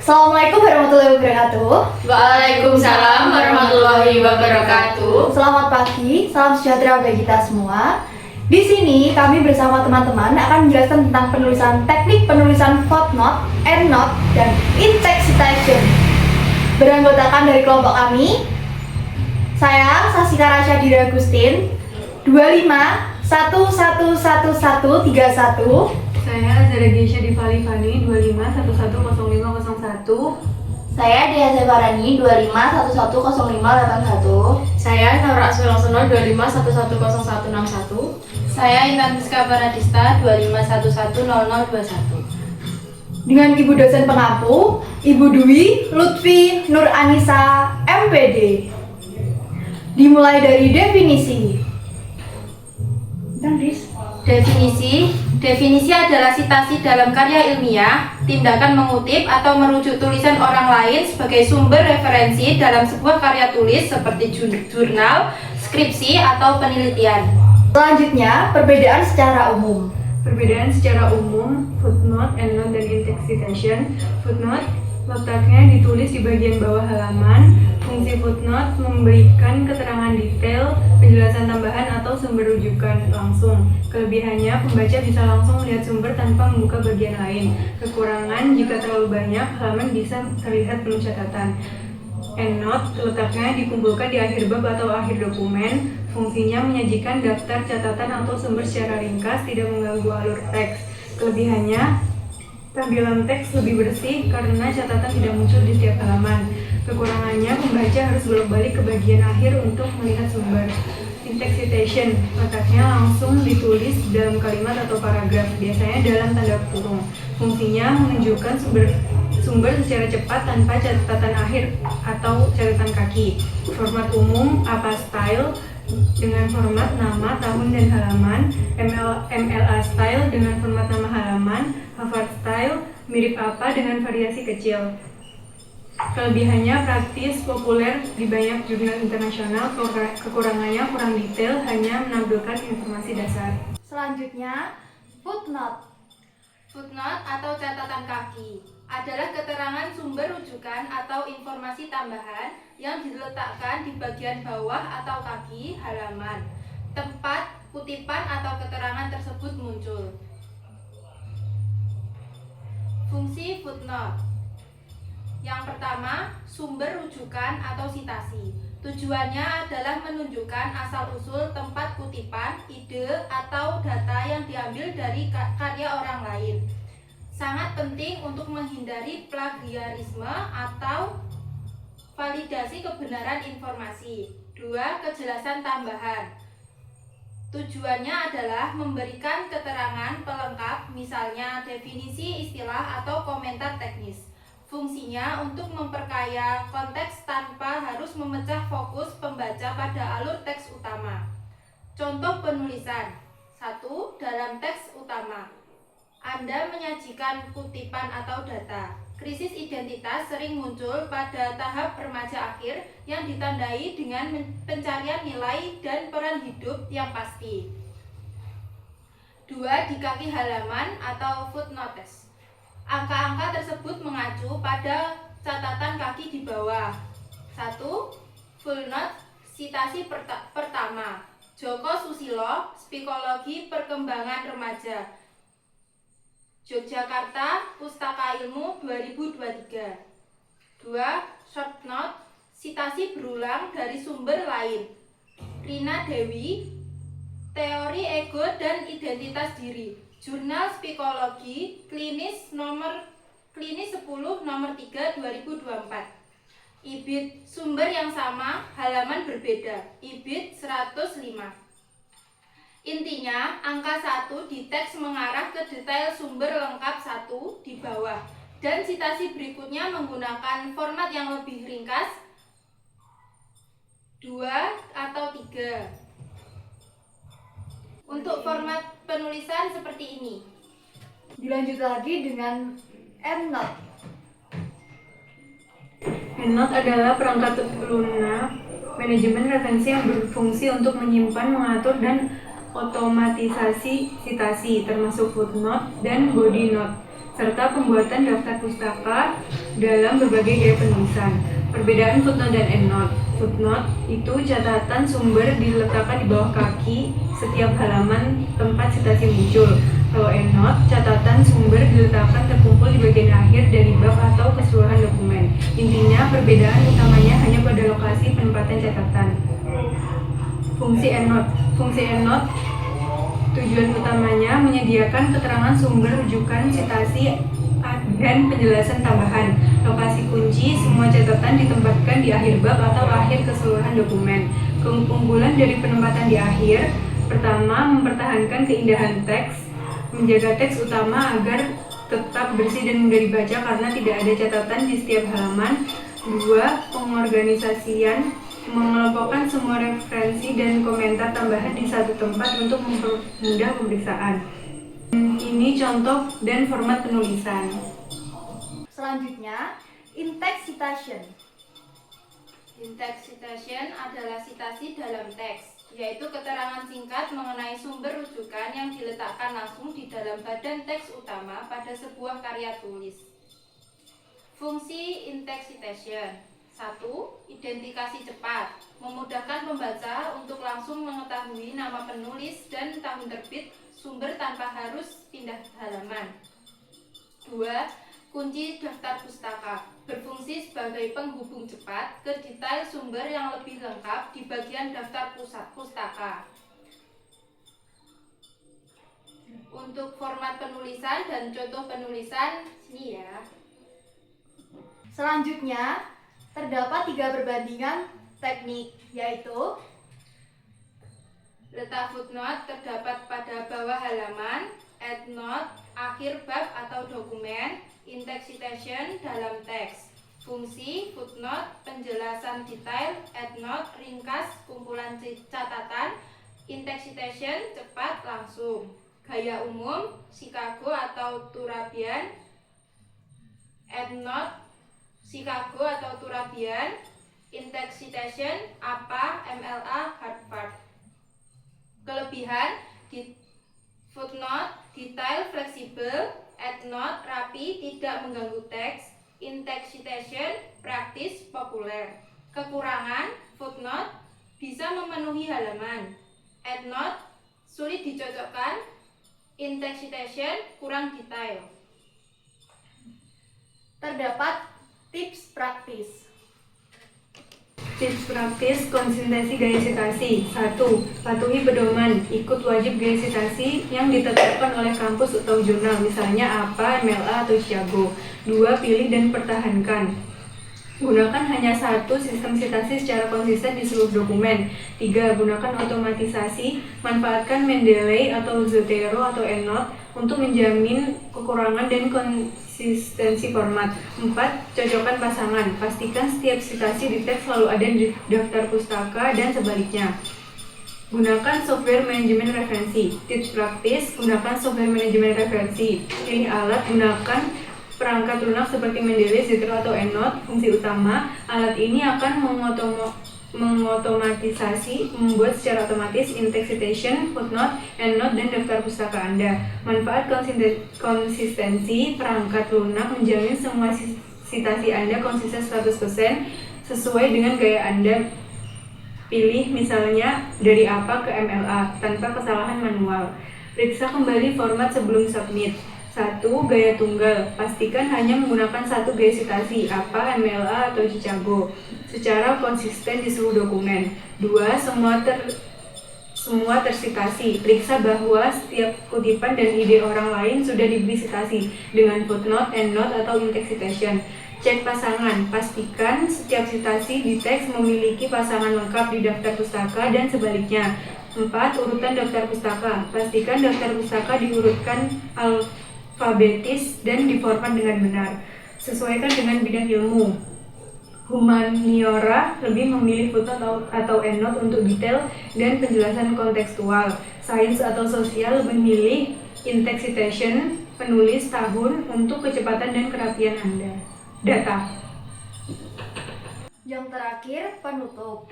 Assalamualaikum warahmatullahi wabarakatuh. Waalaikumsalam warahmatullahi wabarakatuh. Selamat pagi, salam sejahtera bagi kita semua. Di sini kami bersama teman-teman akan menjelaskan tentang teknik penulisan footnote, endnote, dan in-text citation. Beranggotakan dari kelompok kami, saya Sasika Rasyadira Agustin, 25 111131. Saya Azara Geisha Divali Fani 25110501. Saya Dia Zebarani 25110581. Saya Nora Sulangsono 25110161. Saya Intan Miska Baradista 25110021. Dengan Ibu dosen pengampu, Ibu Dwi Lutfi Nur Anissa MPD. Dimulai dari definisi. Definisi adalah citasi dalam karya ilmiah, tindakan mengutip atau merujuk tulisan orang lain sebagai sumber referensi dalam sebuah karya tulis seperti jurnal, skripsi, atau penelitian. Selanjutnya, perbedaan secara umum. Perbedaan secara umum, footnote, endnote, dan in-text citation. Footnote letaknya ditulis di bagian bawah halaman. Fungsi footnote memberikan keterangan detail, penjelasan tambahan, atau sumber rujukan langsung. Kelebihannya, pembaca bisa langsung melihat sumber tanpa membuka bagian lain. Kekurangan, jika terlalu banyak, halaman bisa terlihat penuh catatan. Endnote letaknya dikumpulkan di akhir bab atau akhir dokumen. Fungsinya menyajikan daftar catatan atau sumber secara ringkas, tidak mengganggu alur teks. Kelebihannya, tampilan teks lebih bersih karena catatan tidak muncul di setiap halaman. Kekurangannya, pembaca harus bolak-balik ke bagian akhir untuk melihat sumber. In-text citation letaknya langsung ditulis dalam kalimat atau paragraf, biasanya dalam tanda kurung. Fungsinya menunjukkan sumber secara cepat tanpa catatan akhir atau catatan kaki. Format umum apa style dengan format nama, tahun, dan halaman. MLA style dengan format nama halaman. Harvard style mirip apa dengan variasi kecil. Kelebihannya praktis, populer di banyak jurnal internasional. Kekurangannya kurang detail, hanya menampilkan informasi dasar. Selanjutnya, footnote. Footnote atau catatan kaki adalah keterangan sumber rujukan atau informasi tambahan yang diletakkan di bagian bawah atau kaki halaman, tempat kutipan atau keterangan tersebut muncul. Fungsi footnote. Yang pertama, sumber rujukan atau citasi. Tujuannya adalah menunjukkan asal-usul tempat kutipan, ide, atau data yang diambil dari karya orang lain. Sangat penting untuk menghindari plagiarisme atau validasi kebenaran informasi. 2. Kejelasan tambahan. Tujuannya adalah memberikan keterangan pelengkap, misalnya definisi istilah atau komentar teknis. Fungsinya untuk memperkaya konteks tanpa harus memecah fokus pembaca pada alur teks utama. Contoh penulisan. 1. Dalam teks utama, Anda menyajikan kutipan atau data. Krisis identitas sering muncul pada tahap remaja akhir yang ditandai dengan pencarian nilai dan peran hidup yang pasti. 2. Di kaki halaman atau footnotes. Angka-angka tersebut mengacu pada catatan kaki di bawah. 1. Full note, citasi pertama, Joko Susilo, Psikologi Perkembangan Remaja, Yogyakarta, Pustaka Ilmu 2023. 2. Short note, citasi berulang dari sumber lain, Rina Dewi, Teori Ego dan Identitas Diri, Jurnal Psikologi Klinis 10 nomor 3 2024. IBIT sumber yang sama, halaman berbeda. IBIT 105. Intinya, angka 1 di teks mengarah ke detail sumber lengkap 1 di bawah, dan citasi berikutnya menggunakan format yang lebih ringkas 2 atau 3. Untuk format penulisan seperti ini. Dilanjut lagi dengan endnote. Endnote adalah perangkat lunak manajemen referensi yang berfungsi untuk menyimpan, mengatur, dan otomatisasi citasi, termasuk footnote dan body note. serta pembuatan daftar pustaka dalam berbagai gaya penulisan. Perbedaan footnote dan endnote. Footnote itu catatan sumber diletakkan di bawah kaki setiap halaman tempat sitasi muncul. Kalau endnote, catatan sumber diletakkan terkumpul di bagian akhir dari bab atau keseluruhan dokumen. Intinya, perbedaan utamanya hanya pada lokasi penempatan catatan. Fungsi endnote. Fungsi endnote tujuan utamanya menyediakan keterangan sumber rujukan, sitasi, dan penjelasan tambahan. Lokasi kunci, semua catatan ditempatkan di akhir bab atau akhir keseluruhan dokumen. Keunggulan dari penempatan di akhir, pertama, mempertahankan keindahan teks, menjaga teks utama agar tetap bersih dan mudah dibaca karena tidak ada catatan di setiap halaman. Dua, pengorganisasian, mengelompokkan semua referensi dan komentar tambahan di satu tempat untuk mempermudah pemeriksaan. Ini contoh dan format penulisan. Selanjutnya, in-text citation. In-text citation adalah citasi dalam teks, yaitu keterangan singkat mengenai sumber rujukan yang diletakkan langsung di dalam badan teks utama pada sebuah karya tulis. Fungsi in-text citation: 1. Identifikasi cepat, memudahkan pembaca untuk langsung mengetahui nama penulis dan tahun terbit sumber tanpa harus pindah halaman. 2. Kunci daftar pustaka, berfungsi sebagai penghubung cepat ke detail sumber yang lebih lengkap di bagian daftar pustaka. Untuk format penulisan dan contoh penulisan, sini ya. Selanjutnya, terdapat 3 perbandingan teknik, yaitu Letak footnote terdapat pada bawah halaman, endnote akhir bab atau dokumen, in-text citation dalam teks. Fungsi footnote penjelasan detail, endnote ringkas kumpulan catatan, in-text citation cepat langsung. Gaya umum Chicago atau Turabian, endnote Chicago atau Turabian, in-text citation APA, MLA, Harvard. Kelebihan di footnote detail fleksibel, endnote rapi tidak mengganggu teks, in-text citation praktis populer. Kekurangan footnote bisa memenuhi halaman, endnote sulit dicocokkan, in-text citation kurang detail. terdapat tips praktis. Tips praktis konsistensi gaya citasi. 1. Patuhi pedoman, ikut wajib gaya citasi yang ditetapkan oleh kampus atau jurnal, misalnya APA, MLA, atau Chicago. 2. Pilih dan pertahankan. Gunakan hanya satu sistem citasi secara konsisten di seluruh dokumen. 3. Gunakan otomatisasi, manfaatkan Mendeley atau Zotero atau EndNote untuk menjamin kekurangan dan konsistensi format. 4. Cocokkan pasangan, pastikan setiap citasi di teks selalu ada di daftar pustaka dan sebaliknya. Gunakan software manajemen referensi. Tips praktis, gunakan software manajemen referensi. Pilih alat, gunakan perangkat lunak seperti Mendeley, Zotero, atau EndNote. Fungsi utama, alat ini akan mengotomatisasi, membuat secara otomatis in-text citation, footnote, endnote, dan daftar pustaka Anda. Manfaat konsistensi, perangkat lunak menjamin semua citasi Anda konsisten 100% sesuai dengan gaya Anda. Pilih misalnya dari APA ke MLA tanpa kesalahan manual. Periksa kembali format sebelum submit. 1. Gaya tunggal, pastikan hanya menggunakan satu gaya citasi, APA, MLA, atau Chicago, secara konsisten di seluruh dokumen. 2. Semua tersitasi, periksa bahwa setiap kutipan dan ide orang lain sudah diberi citasi dengan footnote, endnote, atau in-text citation. Cek pasangan, pastikan setiap citasi di teks memiliki pasangan lengkap di daftar pustaka dan sebaliknya. 4. Urutan daftar pustaka, pastikan daftar pustaka diurutkan alfabetis dan diformat dengan benar. Sesuaikan dengan bidang ilmu. Humaniora lebih memilih footnote atau endnote untuk detail dan penjelasan kontekstual. Sains atau sosial memilih in-text citation, penulis, tahun untuk kecepatan dan kerapian Anda. Data. Yang terakhir, penutup.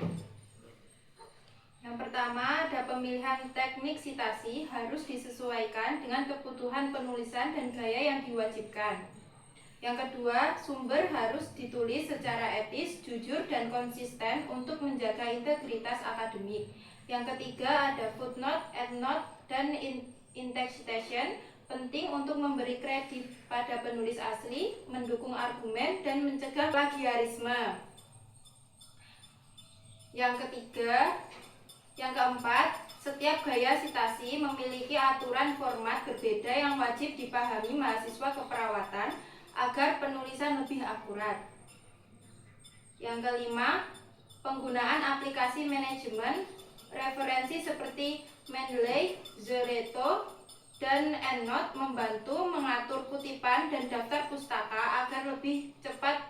Yang pertama ada pemilihan teknik sitasi harus disesuaikan dengan kebutuhan penulisan dan gaya yang diwajibkan. Yang kedua, sumber harus ditulis secara etis, jujur, dan konsisten untuk menjaga integritas akademik. Yang ketiga, ada footnote, endnote, dan in-text citation, penting untuk memberi kredit pada penulis asli, mendukung argumen, dan mencegah plagiarisme. Yang keempat, setiap gaya sitasi memiliki aturan format berbeda yang wajib dipahami mahasiswa keperawatan agar penulisan lebih akurat. Yang kelima, penggunaan aplikasi manajemen referensi seperti Mendeley, Zoreto, dan EndNote membantu mengatur kutipan dan daftar pustaka agar lebih cepat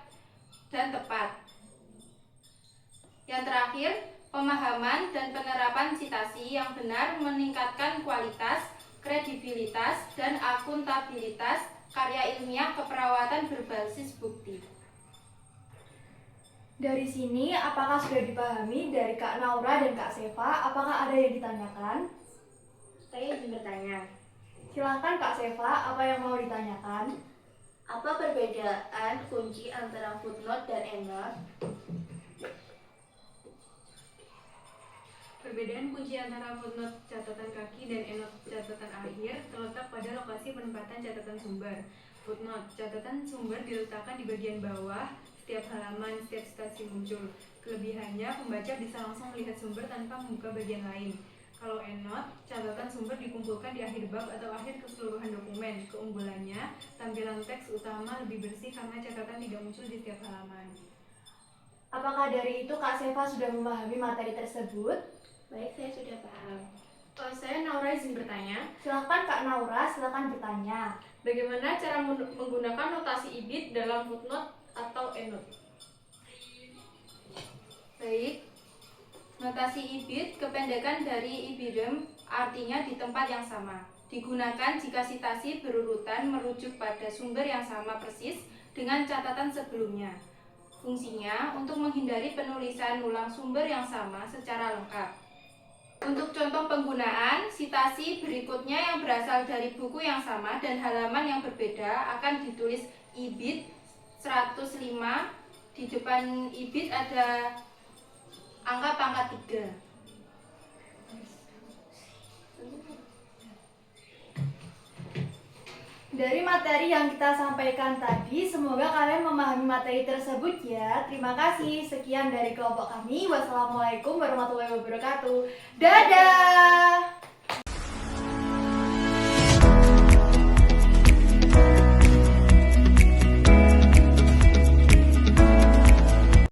dan tepat. Yang terakhir, pemahaman dan penerapan sitasi yang benar meningkatkan kualitas, kredibilitas, dan akuntabilitas karya ilmiah keperawatan berbasis bukti. Dari sini, apakah sudah dipahami dari Kak Naura dan Kak Seva? Apakah ada yang ditanyakan? Saya ingin bertanya, Silakan Kak Seva, apa yang mau ditanyakan? Apa perbedaan kunci antara footnote dan endnote? Perbedaan kunci antara footnote catatan kaki dan endnote catatan akhir terletak pada lokasi penempatan catatan sumber. Footnote catatan sumber diletakkan di bagian bawah setiap halaman, setiap stasi muncul. Kelebihannya, pembaca bisa langsung melihat sumber tanpa membuka bagian lain. Kalau endnote, catatan sumber dikumpulkan di akhir bab atau akhir keseluruhan dokumen. Keunggulannya, tampilan teks utama lebih bersih karena catatan tidak muncul di setiap halaman. Apakah dari itu Kak Seva sudah memahami materi tersebut? Baik, saya sudah paham. saya Naura izin bertanya, Silakan Kak Naura, silakan bertanya. bagaimana cara menggunakan notasi IBIT dalam footnote atau endnote? Baik, notasi IBIT kependekan dari IBIDEM, artinya di tempat yang sama. Digunakan jika sitasi berurutan merujuk pada sumber yang sama persis dengan catatan sebelumnya. Fungsinya untuk menghindari penulisan ulang sumber yang sama secara lengkap. Untuk contoh penggunaan, sitasi berikutnya yang berasal dari buku yang sama dan halaman yang berbeda akan ditulis IBIT 105. Di depan IBIT ada angka pangkat 3. Dari materi yang kita sampaikan tadi, semoga kalian memahami materi tersebut ya. Terima kasih. Sekian dari kelompok kami. Wassalamualaikum warahmatullahi wabarakatuh. Dadah!